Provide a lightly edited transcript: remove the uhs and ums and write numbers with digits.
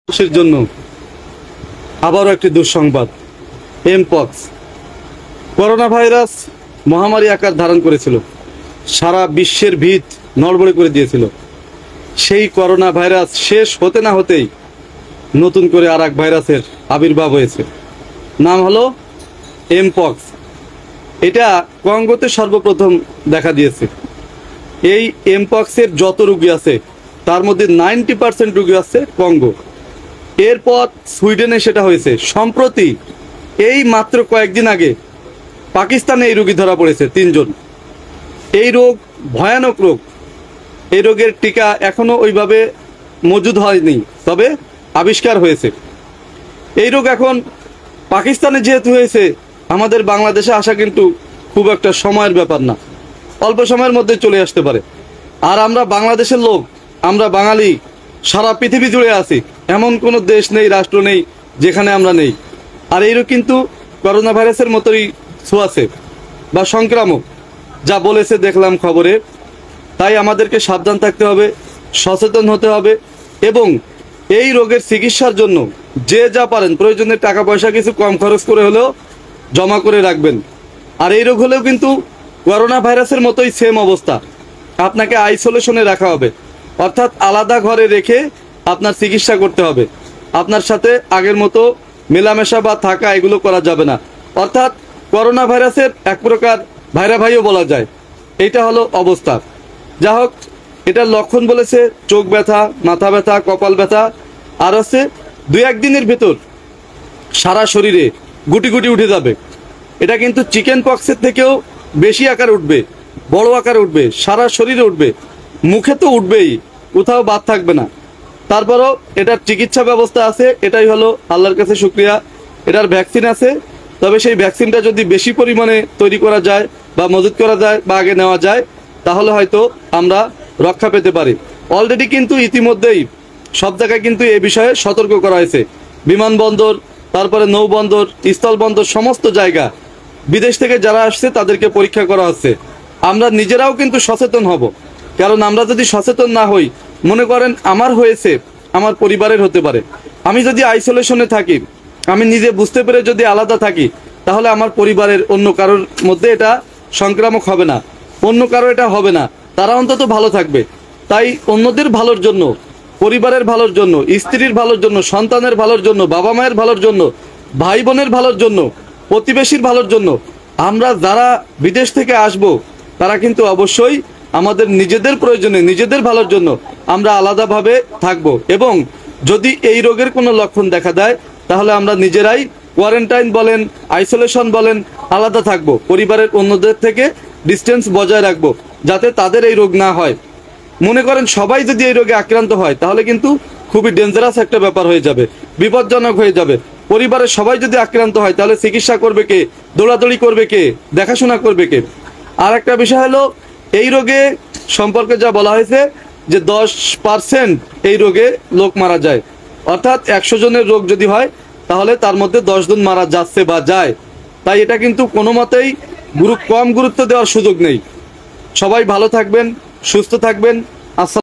মানুষের জন্য আবারও একটি দুঃসংবাদ। এমপক্স করোনা ভাইরাস মহামারী আকার ধারণ করেছিল, সারা বিশ্বের ভিত নড়বড়ে করে দিয়েছিল। সেই করোনা ভাইরাস শেষ হতে না হতেই নতুন করে আর এক ভাইরাসের আবির্ভাব হয়েছে, নাম হলো এমপক্স। এটা কঙ্গোতে সর্বপ্রথম দেখা দিয়েছে। এই এমপক্সের যত রোগী আছে তার মধ্যে 90% রোগী আছে কঙ্গো। এরপর সুইডেনে সেটা হয়েছে। সম্প্রতি এই মাত্র কয়েকদিন আগে পাকিস্তানে এই রোগী ধরা পড়েছে 3 জন। এই রোগ ভয়ানক রোগ। এই রোগের টিকা এখনো ওইভাবে মজুদ হয়নি, তবে আবিষ্কার হয়েছে। এই রোগ এখন পাকিস্তানে যেহেতু হয়েছে, আমাদের বাংলাদেশে আসা কিন্তু খুব একটা সময়ের ব্যাপার না, অল্প সময়ের মধ্যে চলে আসতে পারে। আর আমরা বাংলাদেশের লোক, আমরা বাঙালি, সারা পৃথিবী জুড়ে আছি, এমন কোনো দেশ নেই, রাষ্ট্র নেই যেখানে আমরা নেই। আর এই রোগ কিন্তু করোনা ভাইরাসের মতোই ছোঁয়াচে বা সংক্রামক, যা বলেছে দেখলাম খবরে। তাই আমাদেরকে সাবধান থাকতে হবে, সচেতন হতে হবে এবং এই রোগের চিকিৎসার জন্য যে যা পারেন প্রয়োজনে টাকা পয়সা কিছু কম খরচ করে হলেও জমা করে রাখবেন। আর এই রোগ হলেও কিন্তু করোনা ভাইরাসের মতোই সেম অবস্থা, আপনাকে আইসোলেশনে রাখা হবে, অর্থাৎ আলাদা ঘরে রেখে আপনার চিকিৎসা করতে হবে। আপনার সাথে আগের মতো মেলামেশা বা থাকা এগুলো করা যাবে না। অর্থাৎ করোনা ভাইরাসের এক প্রকার ভাইরা ভাইও বলা যায়। এইটা হলো অবস্থা। যা হোক, এটার লক্ষণ বলেছে চোখ ব্যথা, মাথা ব্যথা, কপাল ব্যথা, আর হচ্ছে 2-1 দিনের ভেতর সারা শরীরে গুটি গুটি উঠে যাবে। এটা কিন্তু চিকেন পক্সের থেকেও বেশি আকার উঠবে, বড় আকার উঠবে, সারা শরীরে উঠবে, মুখে তো উঠবেই, কোথাও বাদ থাকবে না। তারপরও এটার চিকিৎসা ব্যবস্থা আছে, এটাই হলো আল্লাহর কাছে শুকরিয়া। এটার ভ্যাকসিন আছে, তবে সেই ভ্যাকসিনটা যদি বেশি পরিমাণে তৈরি করা যায় বা মজুত করা যায় বা আগে নেওয়া যায়, তাহলে হয়তো আমরা রক্ষা পেতে পারি। অলরেডি কিন্তু ইতিমধ্যেই সব জায়গায় কিন্তু এই বিষয়ে সতর্ক করা হয়েছে। বিমানবন্দর, তারপরে নৌবন্দর, স্থলবন্দর, সমস্ত জায়গা বিদেশ থেকে যারা আসছে তাদেরকে পরীক্ষা করা হচ্ছে। আমরা নিজেরাও কিন্তু সচেতন হব, কারণ আমরা যদি সচেতন না হই, মনে করেন আমার হয়েছে, আমার পরিবারের হতে পারে। আমি যদি আইসোলেশনে থাকি, আমি নিজে বুঝতে পেরে যদি আলাদা থাকি, তাহলে আমার পরিবারের অন্য কারোর মধ্যে এটা সংক্রামক হবে না, অন্য কারো এটা হবে না, তারা অন্তত ভালো থাকবে। তাই অন্যদের ভালোর জন্য, পরিবারের ভালোর জন্য, স্ত্রীর ভালোর জন্য, সন্তানের ভালোর জন্য, বাবা মায়ের ভালোর জন্য, ভাই বোনের ভালোর জন্য, প্রতিবেশীর ভালোর জন্য, আমরা যারা বিদেশ থেকে আসব তারা কিন্তু অবশ্যই আমাদের নিজেদের প্রয়োজনে, নিজেদের ভালোর জন্য আমরা আলাদাভাবে থাকব। এবং যদি এই রোগের কোনো লক্ষণ দেখা দেয়, তাহলে আমরা নিজেরাই কোয়ারেন্টাইন বলেন, আইসোলেশন বলেন, আলাদা থাকব, পরিবারের অন্যদের থেকে ডিস্টেন্স বজায় রাখব, যাতে তাদের এই রোগ না হয়। মনে করেন সবাই যদি এই রোগে আক্রান্ত হয়, তাহলে কিন্তু খুবই ডেঞ্জারাস একটা ব্যাপার হয়ে যাবে, বিপজ্জনক হয়ে যাবে। পরিবারের সবাই যদি আক্রান্ত হয়, তাহলে চিকিৎসা করবে কে, দৌড়াদৌড়ি করবে কে, দেখাশোনা করবে কে? আর একটা বিষয় হলো, এই রোগে সম্পর্কে যা বলা হয়েছে যে 10% এই রোগে লোক মারা যায়। অর্থাৎ 100 জনের রোগ যদি হয়, তাহলে তার মধ্যে 10 জন মারা যাচ্ছে বা যায়। তাই এটা কিন্তু কোনো মতেই কম গুরুত্ব দেওয়ার সুযোগ নেই। সবাই ভালো থাকবেন, সুস্থ থাকবেন। আসসালাম।